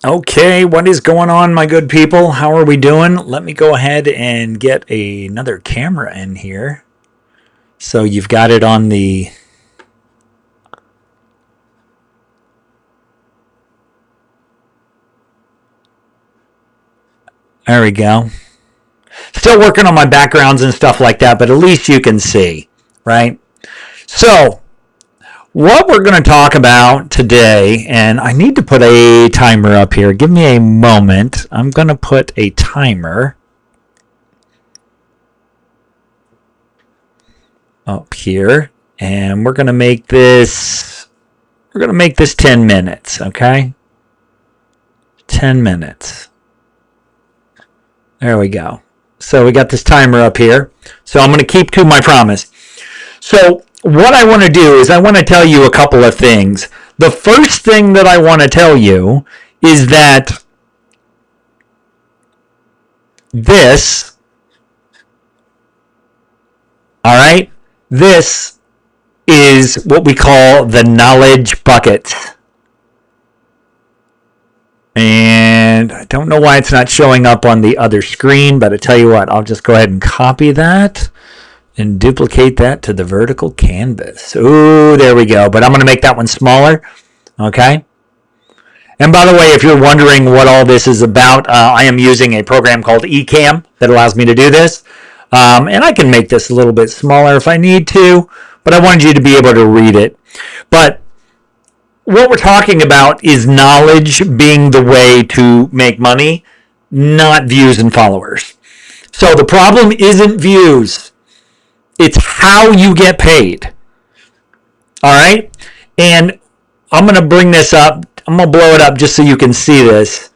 Okay, what is going on, my good people? How are we doing? Let me go ahead and get another camera in here. So you've got it on the... There we go. Still working on my backgrounds and stuff like that, but at least you can see, right? So, what we're going to talk about today, and I need to put a timer up here. Give me a moment. I'm going to put a timer up here, and we're going to make this 10 minutes, okay? 10 minutes. There we go. So we got this timer up here. So I'm going to keep to my promise. So what I want to do is I want to tell you a couple of things. The first thing that I want to tell you is that this, all right, this is what we call the knowledge bucket. And I don't know why it's not showing up on the other screen, but I tell you what, I'll just go ahead and copy that and duplicate that to the vertical canvas. Ooh, there we go. But I'm going to make that one smaller. Okay. And by the way, if you're wondering what all this is about, I am using a program called Ecamm that allows me to do this. And I can make this a little bit smaller if I need to, but I wanted you to be able to read it. But what we're talking about is knowledge being the way to make money, not views and followers. So the problem isn't views. It's how you get paid. All right? And I'm going to bring this up. I'm going to blow it up just so you can see this,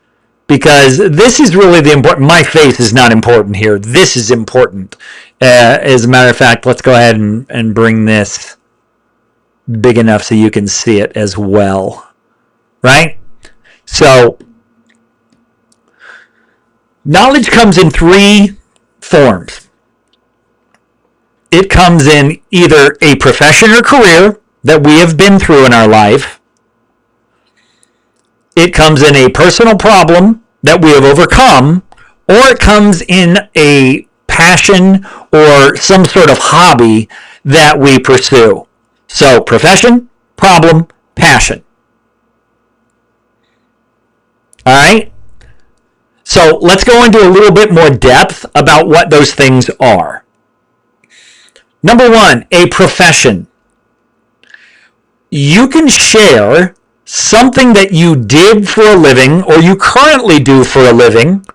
because this is really the important. My face is not important here. This is important. As a matter of fact, let's go ahead and bring this big enough so you can see it as well, right? So knowledge comes in three forms. It comes in either a profession or career that we have been through in our life. It comes in a personal problem that we have overcome, or it comes in a passion or some sort of hobby that we pursue. So, profession, problem, passion. All right? So, let's go into a little bit more depth about what those things are. Number one, a profession. You can share something that you did for a living or you currently do for a living,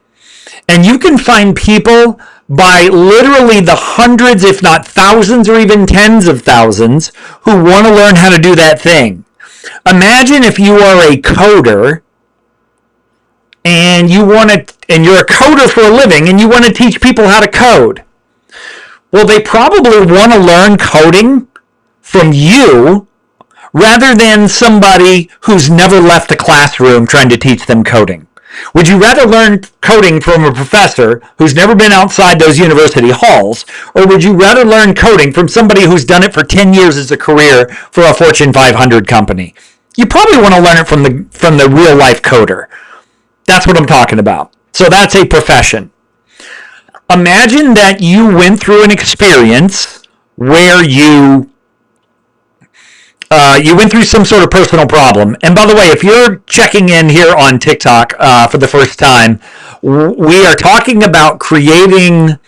and you can find people by literally the hundreds, if not thousands, or even tens of thousands who want to learn how to do that thing. Imagine if you are a coder and you're a coder for a living and you want to teach people how to code. Well, they probably want to learn coding from you rather than somebody who's never left a classroom trying to teach them coding. Would you rather learn coding from a professor who's never been outside those university halls, or would you rather learn coding from somebody who's done it for 10 years as a career for a Fortune 500 company? You probably want to learn it from the real life coder. That's what I'm talking about. So that's a profession. Imagine that you went through an experience where you went through some sort of personal problem. And by the way, if you're checking in here on TikTok for the first time, we are talking about creating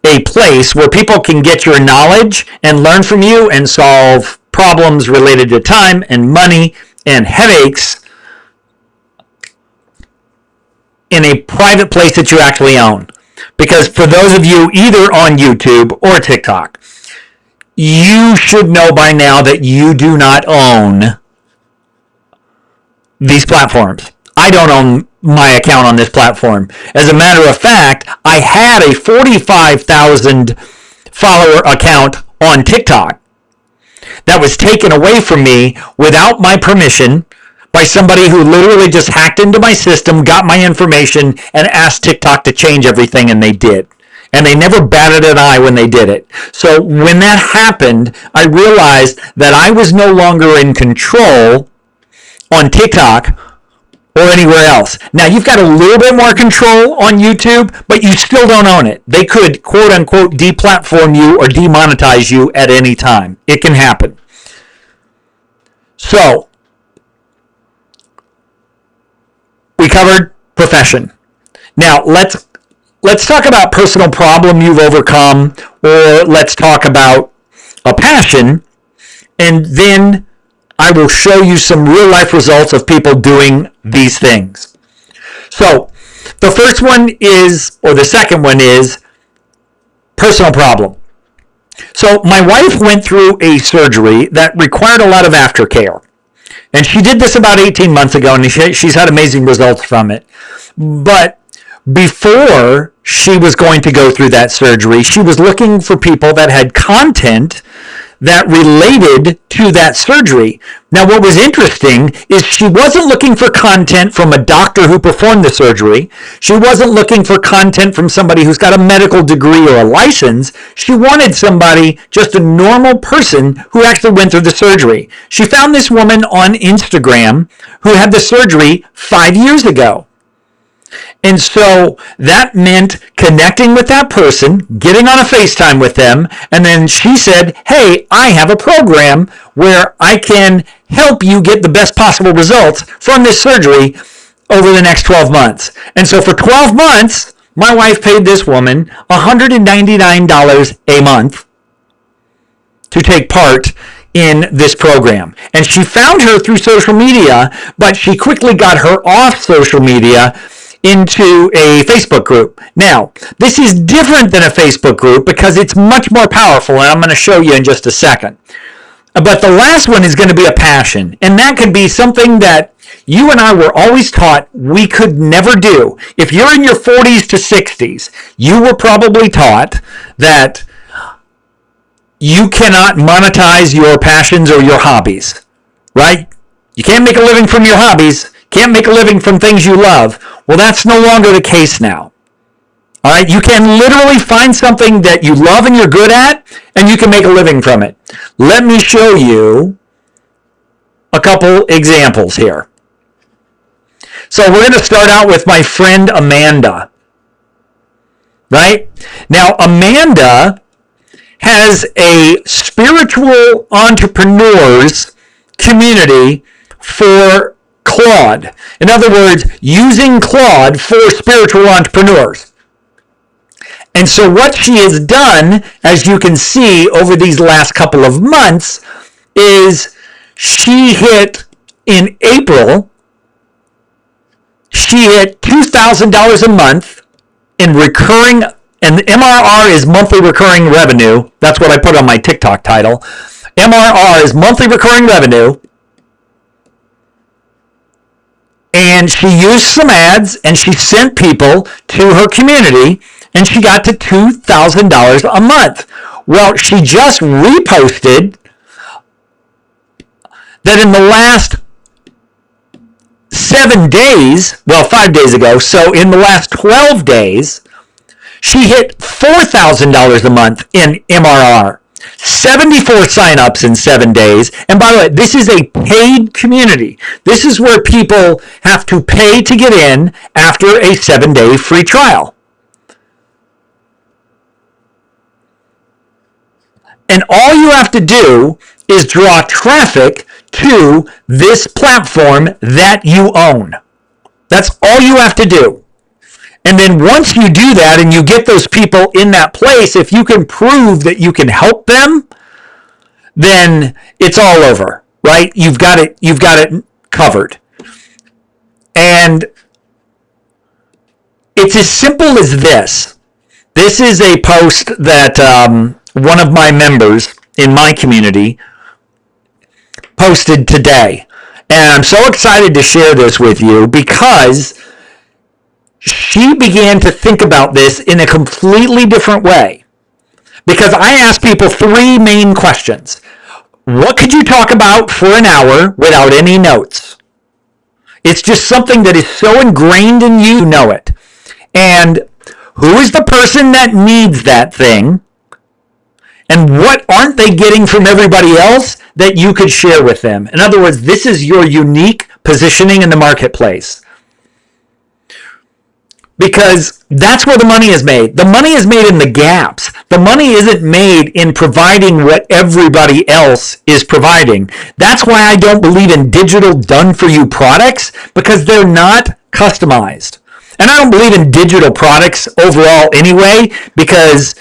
a place where people can get your knowledge and learn from you and solve problems related to time and money and headaches in a private place that you actually own. Because for those of you either on YouTube or TikTok, you should know by now that you do not own these platforms. I don't own my account on this platform. As a matter of fact, I had a 45,000 follower account on TikTok that was taken away from me without my permission by somebody who literally just hacked into my system, got my information, and asked TikTok to change everything, and they did. And they never batted an eye when they did it. So when that happened, I realized that I was no longer in control on TikTok or anywhere else. Now, you've got a little bit more control on YouTube, but you still don't own it. They could, quote unquote, deplatform you or demonetize you at any time. It can happen. So, we covered profession. Now, let's talk about personal problem you've overcome, or let's talk about a passion, and then I will show you some real life results of people doing these things. So, the first one is, or the second one is, personal problem. So, my wife went through a surgery that required a lot of aftercare. And she did this about 18 months ago, and she's had amazing results from it. But before she was going to go through that surgery, she was looking for people that had content that related to that surgery. Now, what was interesting is she wasn't looking for content from a doctor who performed the surgery. She wasn't looking for content from somebody who's got a medical degree or a license. She wanted somebody, just a normal person, who actually went through the surgery. She found this woman on Instagram who had the surgery 5 years ago. And so that meant connecting with that person, getting on a FaceTime with them, and then she said, hey, I have a program where I can help you get the best possible results from this surgery over the next 12 months. And so for 12 months, my wife paid this woman $199 a month to take part in this program. And she found her through social media, but she quickly got her off social media into a Facebook group. Now, this is different than a Facebook group because it's much more powerful, and I'm going to show you in just a second. But the last one is going to be a passion, and that could be something that you and I were always taught we could never do. If you're in your 40s to 60s, you were probably taught that you cannot monetize your passions or your hobbies, right? You can't make a living from your hobbies, can't make a living from things you love. Well, that's no longer the case now. All right, you can literally find something that you love and you're good at, and you can make a living from it. Let me show you a couple examples here. So we're going to start out with my friend Amanda. Right? Now, Amanda has a spiritual entrepreneurs community for Claude. In other words, using Claude for spiritual entrepreneurs. And so what she has done, as you can see over these last couple of months, is she hit, in April, she hit $2,000 a month in recurring, and the MRR is monthly recurring revenue. That's what I put on my TikTok title. MRR is monthly recurring revenue. And she used some ads, and she sent people to her community, and she got to $2,000 a month. Well, she just reposted that in the last 7 days, well, 5 days ago, so in the last 12 days, she hit $4,000 a month in MRR. 74 signups in 7 days. And by the way, this is a paid community. This is where people have to pay to get in after a 7-day free trial. And all you have to do is draw traffic to this platform that you own. That's all you have to do. And then once you do that and you get those people in that place, if you can prove that you can help them, then it's all over, right? You've got it covered. And it's as simple as this. This is a post that one of my members in my community posted today. And I'm so excited to share this with you because she began to think about this in a completely different way. Because I asked people 3 main questions. What could you talk about for an hour without any notes? It's just something that is so ingrained in you know it. And who is the person that needs that thing? And what aren't they getting from everybody else that you could share with them? In other words, this is your unique positioning in the marketplace. Because that's where the money is made. The money is made in the gaps. The money isn't made in providing what everybody else is providing. That's why I don't believe in digital done-for-you products, because they're not customized. And I don't believe in digital products overall anyway, because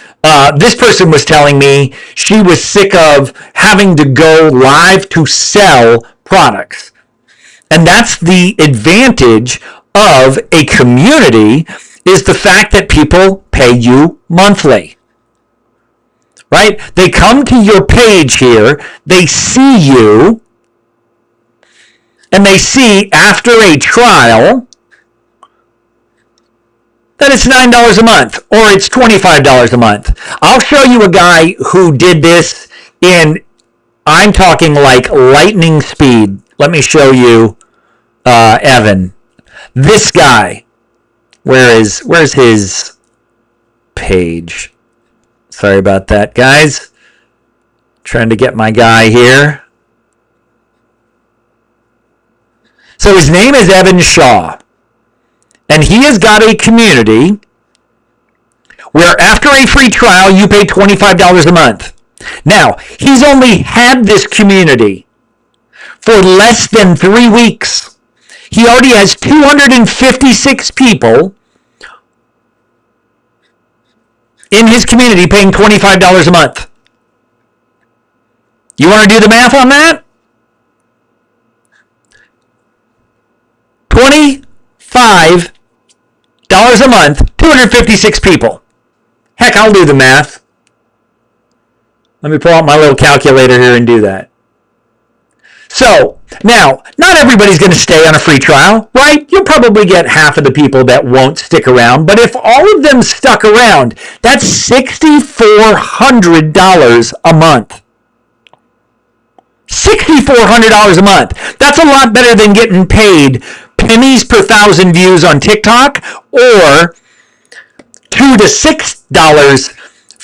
this person was telling me she was sick of having to go live to sell products. And that's the advantage of a community, is the fact that people pay you monthly. Right? They come to your page here, they see you, and they see after a trial that it's $9 a month or it's $25 a month. I'll show you a guy who did this in, I'm talking like lightning speed. Let me show you Evan. This guy, where's his page? Sorry about that, guys. Trying to get my guy here. So his name is Evan Shaw. And he has got a community where after a free trial, you pay $25 a month. Now, he's only had this community for less than 3 weeks. He already has 256 people in his community paying $25 a month. You want to do the math on that? $25 a month, 256 people. Heck, I'll do the math. Let me pull out my little calculator here and do that. So, now, not everybody's going to stay on a free trial, right? You'll probably get half of the people that won't stick around, but if all of them stuck around, that's $6,400 a month. $6,400 a month. That's a lot better than getting paid pennies per 1,000 views on TikTok or $2 to $6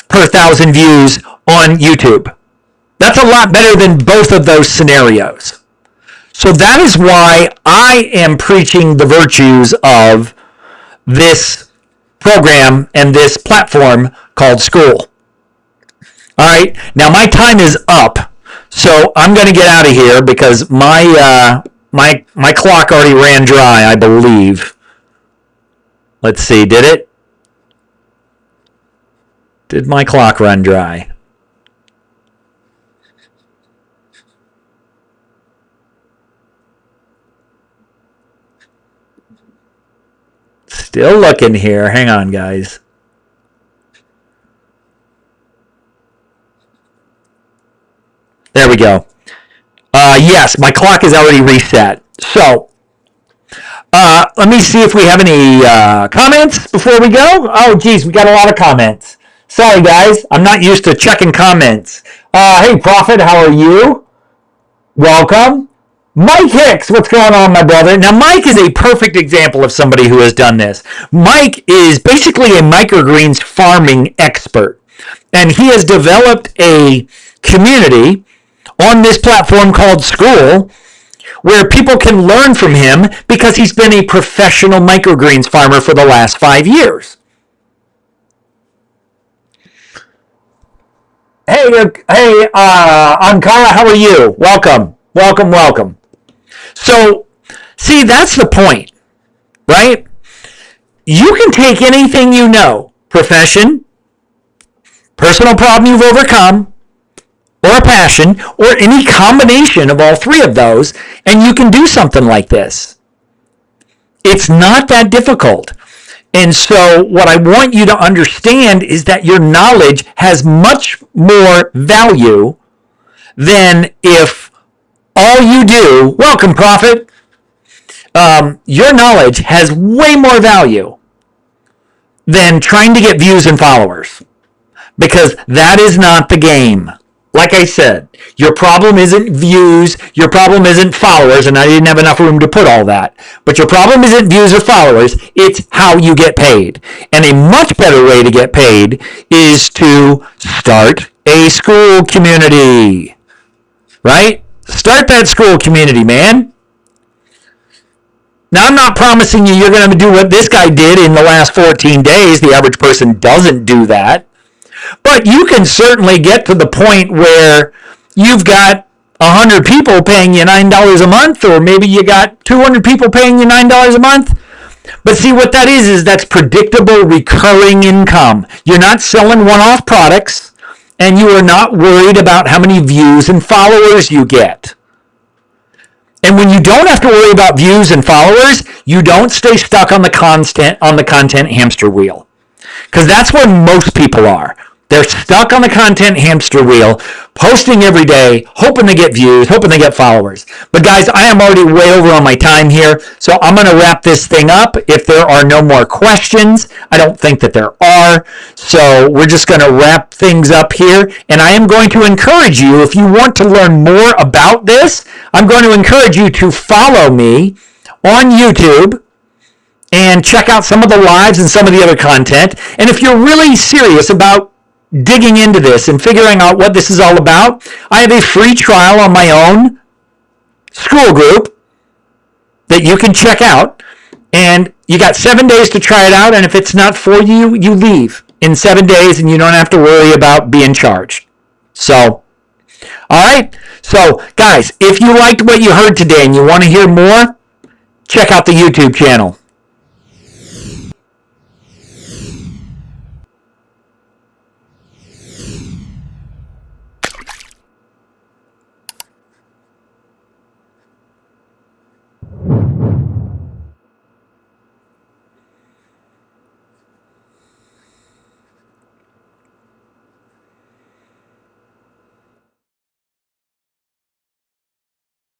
per 1,000 views on YouTube. That's a lot better than both of those scenarios. So that is why I am preaching the virtues of this program and this platform called school. All right, now my time is up, so I'm going to get out of here because my clock already ran dry, I believe. Let's see, did it? Did my clock run dry? Still looking here. Hang on, guys. There we go. Yes, my clock is already reset. So, let me see if we have any comments before we go. Oh, geez, we got a lot of comments. Sorry, guys. I'm not used to checking comments. Hey, Prophet, how are you? Welcome. Mike Hicks, what's going on, my brother? Now, Mike is a perfect example of somebody who has done this. Mike is basically a microgreens farming expert, and he has developed a community on this platform called School where people can learn from him because he's been a professional microgreens farmer for the last 5 years. Hey, Ankara, how are you? Welcome. So, see, that's the point, right? You can take anything you know, profession, personal problem you've overcome, or a passion, or any combination of all three of those, and you can do something like this. It's not that difficult. And so what I want you to understand is that your knowledge has much more value than if all you do, welcome, Prophet, your knowledge has way more value than trying to get views and followers, because that is not the game. Like I said, your problem isn't views, your problem isn't followers, and I didn't have enough room to put all that. But your problem isn't views or followers, it's how you get paid. And a much better way to get paid is to start a school community. Right? Start that school community, man. Now, I'm not promising you're going to do what this guy did in the last 14 days. The average person doesn't do that. But you can certainly get to the point where you've got 100 people paying you $9 a month, or maybe you got 200 people paying you $9 a month. But see, what that is that's predictable recurring income. You're not selling one-off products, and you are not worried about how many views and followers you get. And when you don't have to worry about views and followers, you don't stay stuck on the content hamster wheel. Because that's where most people are. They're stuck on the content hamster wheel, posting every day, hoping they get views, hoping they get followers. But guys, I am already way over on my time here, so I'm going to wrap this thing up. If there are no more questions, I don't think that there are, so we're just going to wrap things up here. And I am going to encourage you, if you want to learn more about this, I'm going to encourage you to follow me on YouTube and check out some of the lives and some of the other content. And if you're really serious about digging into this and figuring out what this is all about, I have a free trial on my own school group that you can check out. And you got 7 days to try it out. And if it's not for you, you leave in 7 days and you don't have to worry about being charged. So, all right. So, guys, if you liked what you heard today and you want to hear more, check out the YouTube channel.